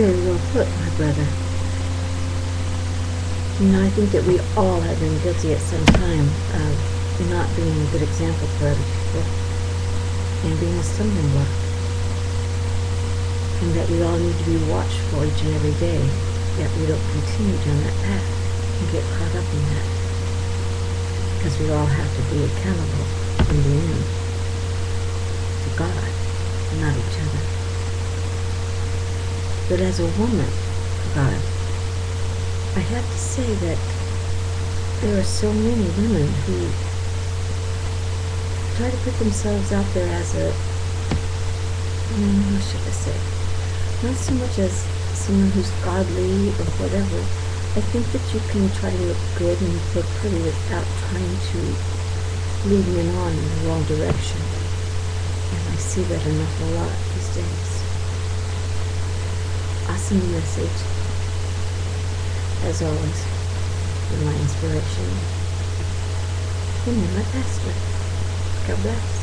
Very well put, my brother. I think that we all have been guilty at some time of not being a good example for other people and being a stumbling block. And that we all need to be watchful each and every day that we don't continue down that path and get caught up in that. Because we all have to be accountable in the end to God, and not each other. But as a woman of God, I have to say that there are so many women who try to put themselves out there as what should I say? Not so much as someone who's godly or whatever. I think that you can try to look good and look pretty without trying to lead men on in the wrong direction. And I see that an awful lot these days. Awesome message. As always, for my inspiration. And my pastor. God bless.